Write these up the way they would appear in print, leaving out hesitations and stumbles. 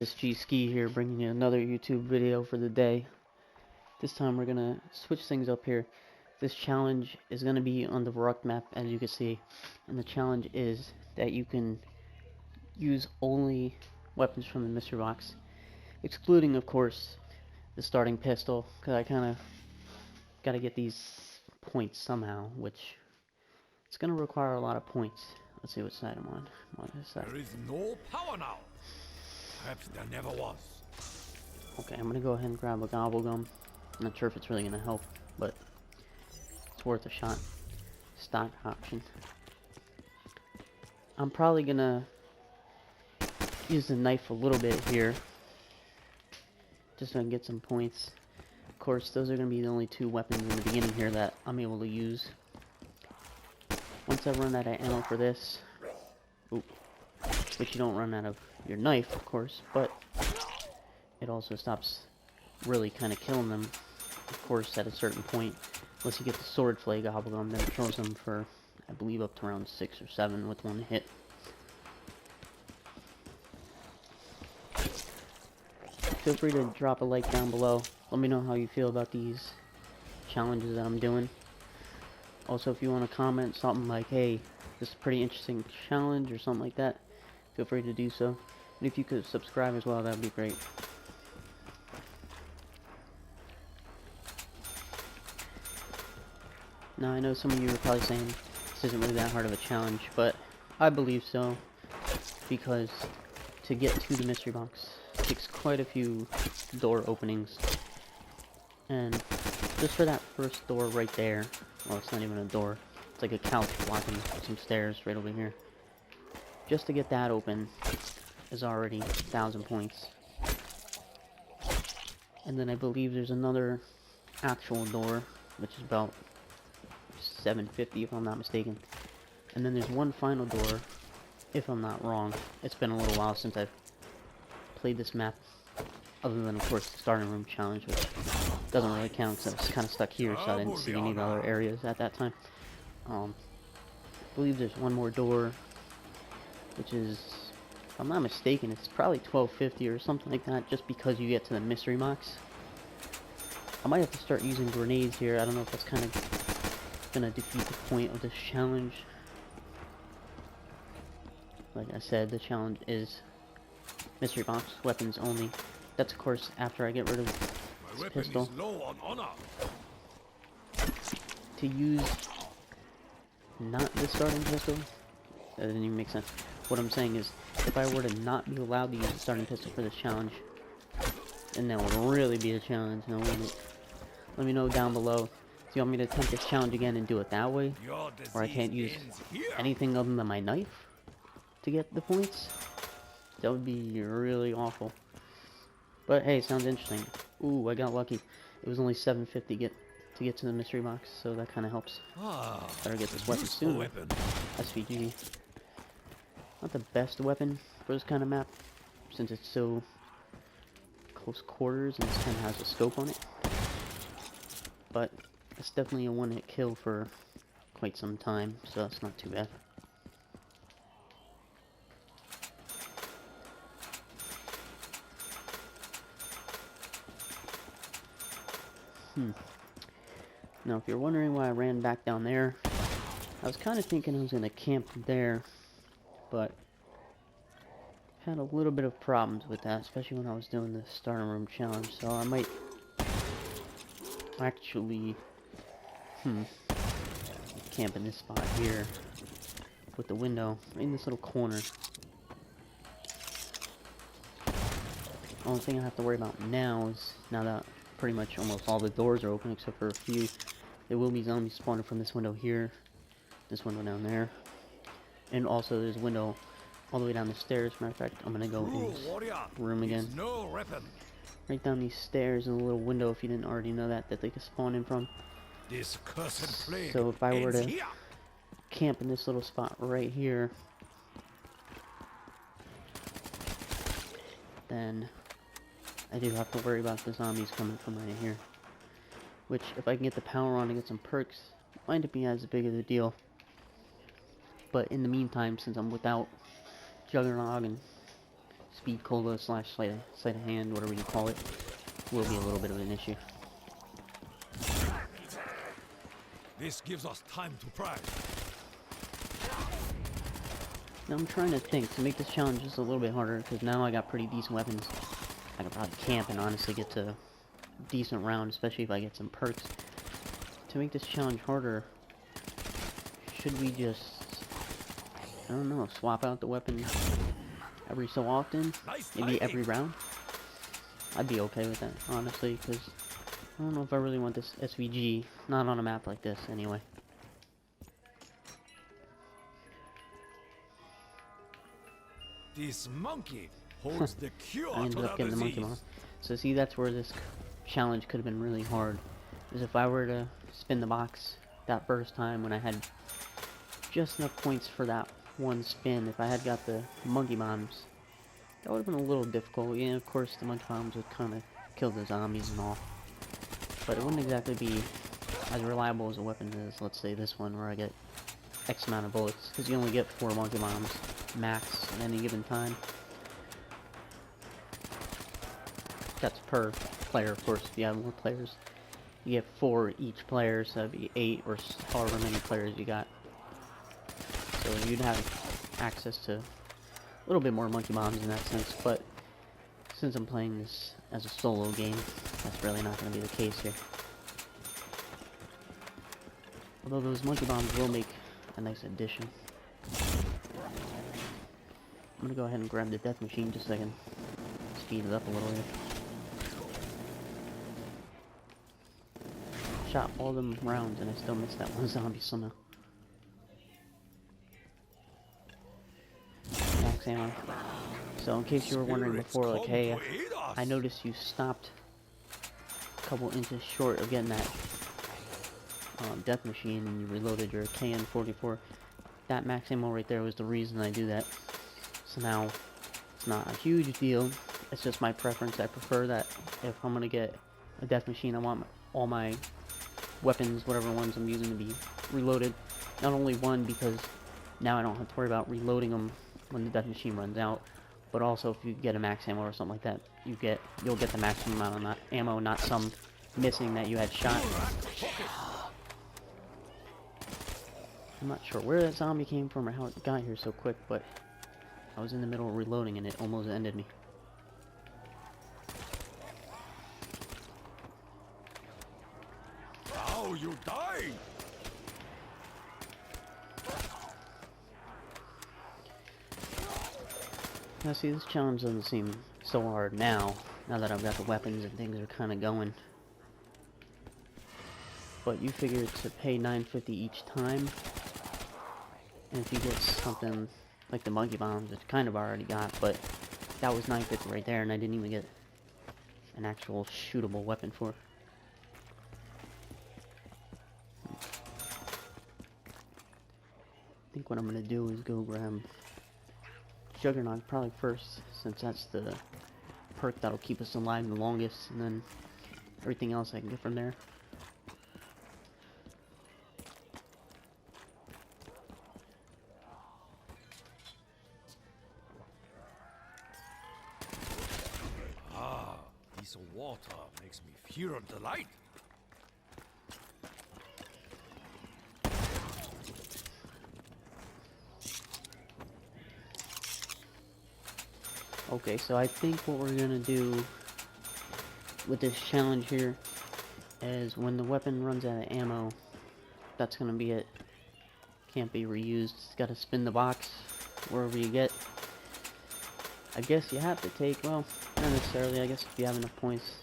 This G Ski here, bringing you another YouTube video for the day. This time we're gonna switch things up here. This challenge is gonna be on the Verruckt map, as you can see, and the challenge is that you can use only weapons from the mystery box, excluding, of course, the starting pistol, because I kind of got to get these points somehow, which it's gonna require a lot of points. Let's see what side I'm on. I'm on this side. There is no power now. Perhaps there never was. Okay, I'm gonna go ahead and grab a gobble gum. I'm not sure if it's really gonna help, but it's worth a shot. Stock option. I'm probably gonna use the knife a little bit here, just so I can get some points. Of course, those are gonna be the only two weapons in the beginning here that I'm able to use. Once I run out of ammo for this, which you don't run out of your knife, of course, but it also stops really kind of killing them, of course, at a certain point. Unless you get the sword flay gobblegum, then it kills them for, I believe, up to around 6 or 7 with one hit. Feel free to drop a like down below. Let me know how you feel about these challenges that I'm doing. Also, if you want to comment something like, hey, this is a pretty interesting challenge or something like that, feel free to do so. And if you could subscribe as well, that would be great. Now, I know some of you are probably saying this isn't really that hard of a challenge, but I believe so, because to get to the mystery box takes quite a few door openings. And just for that first door right there, well, it's not even a door, it's like a couch blocking some stairs right over here. Just to get that open is already 1,000 points. And then I believe there's another actual door, which is about 750 if I'm not mistaken. And then there's one final door, if I'm not wrong. It's been a little while since I've played this map, other than, of course, the starting room challenge, which doesn't really count because I was kind of stuck here, so I didn't see any of the other areas at that time. I believe there's one more door, which is, if I'm not mistaken, it's probably 1250 or something like that, just because you get to the mystery box. I might have to start using grenades here. I don't know if that's kind of gonna defeat the point of this challenge. Like I said, the challenge is mystery box weapons only. That's, of course, after I get rid of this pistol. Is low on honor. To use not the starting pistol, that didn't even make sense. What I'm saying is, if I were to not be allowed to use the starting pistol for this challenge, then that would really be a challenge, no limit. Let me know down below. Do you want me to attempt this challenge again and do it that way? Or I can't use anything other than my knife to get the points? That would be really awful. But hey, sounds interesting. Ooh, I got lucky. It was only 750 to get to the mystery box, so that kind of helps. Better get this weapon soon. SVG. Not the best weapon for this kind of map, since it's so close quarters and this kind of has a scope on it. But it's definitely a one-hit kill for quite some time, so that's not too bad. Now, if you're wondering why I ran back down there, I was kind of thinking I was going to camp there, but had a little bit of problems with that, especially when I was doing the starting room challenge, so I might actually camp in this spot here with the window in this little corner. Only thing I have to worry about now is, now that pretty much almost all the doors are open except for a few, there will be zombies spawning from this window here, this window down there, and also there's a window all the way down the stairs. Matter of fact, I'm gonna go in this room again. Right down these stairs in a little window, if you didn't already know that they could spawn in from. This cursed plague. So if I were to camp in this little spot right here, then I do have to worry about the zombies coming from right here. Which, if I can get the power on and get some perks, might not be as big of a deal. But in the meantime, since I'm without Juggernog and speed cola slash sleight of hand, whatever you call it, will be a little bit of an issue. This gives us time to pry. Now I'm trying to think to make this challenge just a little bit harder, because now I got pretty decent weapons. I could probably camp and honestly get to a decent round, especially if I get some perks. To make this challenge harder, should we just, I don't know, swap out the weapon every so often? Maybe every round? I'd be okay with that, honestly, because I don't know if I really want this SVG, not on a map like this anyway. This monkey holds the cure I ended to up getting the monkey disease. mom. So see, that's where this challenge could have been really hard. Is if I were to spin the box that first time when I had just enough points for that one spin, if I had got the monkey bombs, that would have been a little difficult. Yeah, of course the monkey bombs would kind of kill the zombies and all, but it wouldn't exactly be as reliable as a weapon as, let's say, this one where I get X amount of bullets, because you only get 4 monkey bombs max at any given time. That's per player, of course. If you have more players, you get 4 each player, so that'd be 8 or however many players you got. So you'd have access to a little bit more monkey bombs in that sense, but since I'm playing this as a solo game, that's really not going to be the case here. Although those monkey bombs will make a nice addition. I'm going to go ahead and grab the death machine just so I can speed it up a little here. Shot all them rounds and I still missed that one zombie somehow. Max ammo. So in case you were wondering before, like, hey, I noticed you stopped a couple inches short of getting that death machine and you reloaded your KN-44. That max ammo right there was the reason I do that. So now, it's not a huge deal. It's just my preference. I prefer that if I'm going to get a death machine, I want all my weapons, whatever ones I'm using, to be reloaded. Not only one, because now I don't have to worry about reloading them when the death machine runs out, but also if you get a max ammo or something like that, you'll get the maximum amount of ammo, not some missing that you had shot. I'm not sure where that zombie came from or how it got here so quick, but I was in the middle of reloading and it almost ended me. Now you die. Now see, this challenge doesn't seem so hard now that I've got the weapons and things are kind of going. But you figure to pay $9.50 each time, and if you get something like the monkey bombs, which kind of already got, but that was $9.50 right there, and I didn't even get an actual shootable weapon for it. I think what I'm gonna do is go grab Juggernaut probably first, since that's the perk that'll keep us alive the longest, and then everything else I can get from there. Ah, this water makes me fear of the light. Okay, so I think what we're gonna do with this challenge here is when the weapon runs out of ammo, that's gonna be it. Can't be reused. It's gotta spin the box wherever you get. I guess you have to take, well, not necessarily. I guess if you have enough points,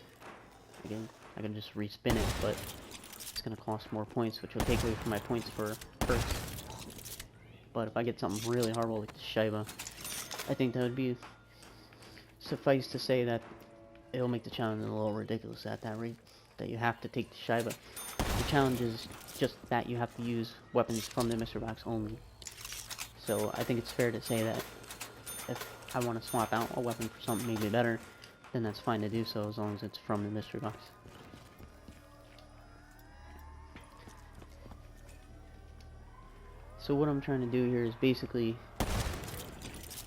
again, I can just respin it, but it's gonna cost more points, which will take away from my points for perks. But if I get something really horrible like the Shiva, I think that would be suffice to say that it'll make the challenge a little ridiculous at that rate, that you have to take the Shiva. The challenge is just that you have to use weapons from the mystery box only. So I think it's fair to say that if I want to swap out a weapon for something maybe better, then that's fine to do so as long as it's from the mystery box. So what I'm trying to do here is basically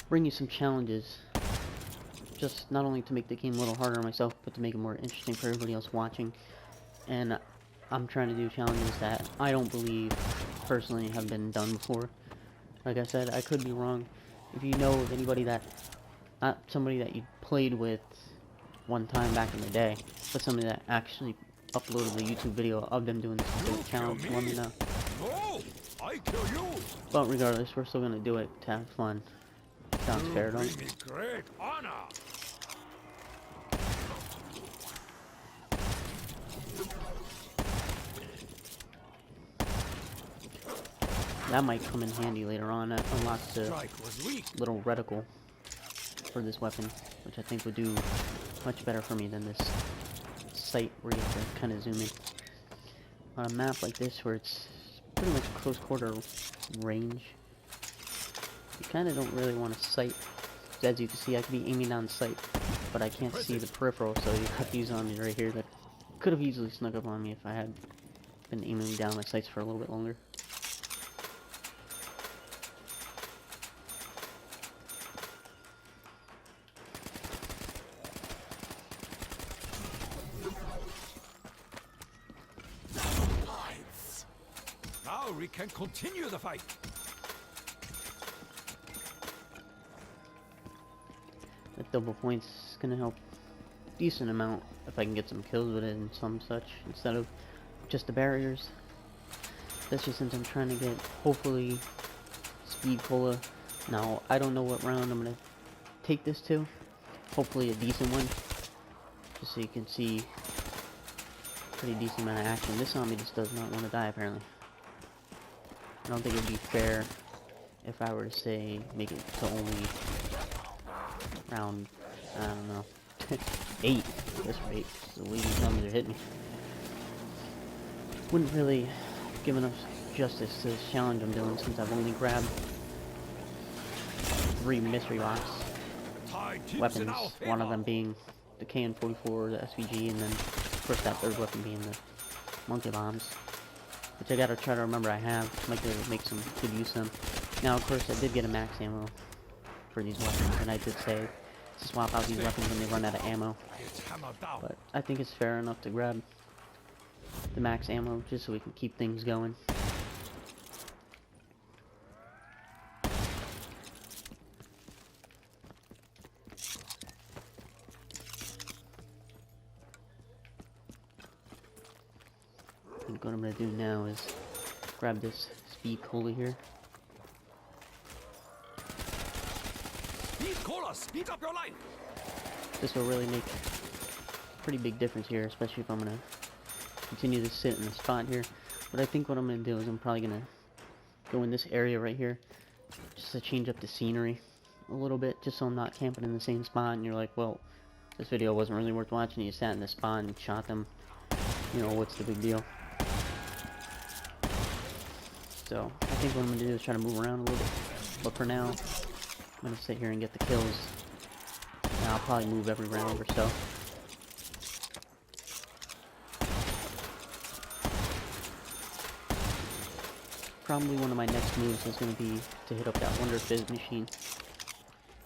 bring you some challenges just not only to make the game a little harder on myself, but to make it more interesting for everybody else watching. And I'm trying to do challenges that I don't believe, personally, have been done before. Like I said, I could be wrong. If you know of anybody that, not somebody that you played with one time back in the day, but somebody that actually uploaded the YouTube video of them doing this challenge, let me know. No, I kill you. But regardless, we're still gonna do it to have fun. Sounds fair, don't Bring it? me great honor. That might come in handy later on. That unlocks the Strike was weak. little reticle for this weapon, which I think would do much better for me than this sight where you have to kind of zoom in. On a map like this where it's pretty much close quarter range, you kind of don't really want to sight. As you can see, I could be aiming down sight, but I can't see the peripheral, so you have these on me right here that could have easily snuck up on me if I had been aiming down my sights for a little bit longer. Now we can continue the fight. That double points is gonna help a decent amount if I can get some kills with it and some such instead of just the barriers. Especially since I'm trying to get hopefully speed cola. Now I don't know what round I'm gonna take this to. Hopefully a decent one, just so you can see pretty decent amount of action. This zombie just does not want to die apparently. I don't think it would be fair if I were to say make it to only round, I don't know, 8 at this rate, the way these numbers are hitting me. Wouldn't really give enough justice to this challenge I'm doing since I've only grabbed 3 mystery box weapons, one of them being the KN-44, the SVG, and then of course that third weapon being the monkey bombs, which I gotta try to remember I have. Might be able to make some good use of them. Now of course I did get a max ammo for these weapons, and I did say to swap out these weapons when they run out of ammo, but I think it's fair enough to grab the max ammo just so we can keep things going. I think what I'm gonna do now is grab this speed cola here. Speed cola, speed up your life. This will really make a pretty big difference here, especially if I'm gonna continue to sit in the spot here. But I think what I'm gonna do is I'm probably gonna go in this area right here just to change up the scenery a little bit, just so I'm not camping in the same spot and you're like, well, this video wasn't really worth watching. You sat in this spot and shot them, you know, what's the big deal? So I think what I'm gonna do is try to move around a little bit, but for now I'm gonna sit here and get the kills, and I'll probably move every round or so. Probably one of my next moves is going to be to hit up that Wonder Fizz machine.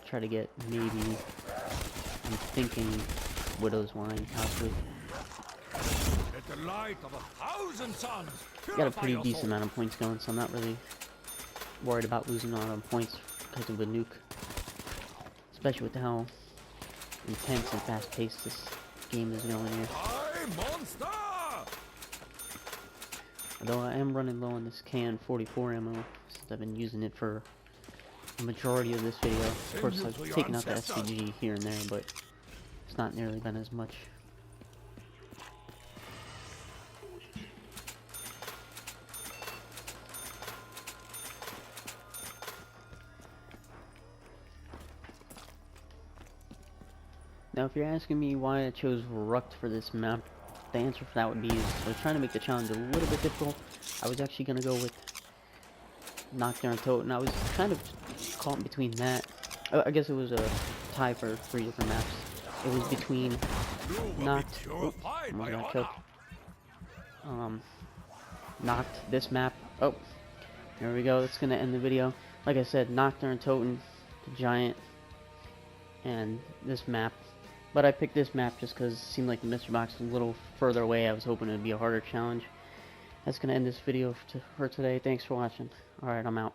Try to get maybe, I'm thinking, Widow's Wine, possibly. Let the light of 1,000 suns Got a pretty decent amount of points going, so I'm not really worried about losing a lot of points because of the nuke. Especially with how intense and fast-paced this game is going here. monster! Although I am running low on this KN-44 ammo, since I've been using it for the majority of this video. Of course, I've taken out the SVG here and there, but it's not nearly been as much. Now, if you're asking me why I chose Verruckt for this map, the answer for that would be I was trying to make the challenge a little bit difficult. I was actually going to go with Knockdown Tote, and I was kind of caught in between that. I guess it was a tie for 3 different maps. It was between Knocked, got killed. Knocked, this map. Oh, there we go. That's going to end the video. Like I said, Knockdown Toten, the Giant, and this map. But I picked this map just because it seemed like the mystery box was a little further away. I was hoping it would be a harder challenge. That's going to end this video for today. Thanks for watching. Alright, I'm out.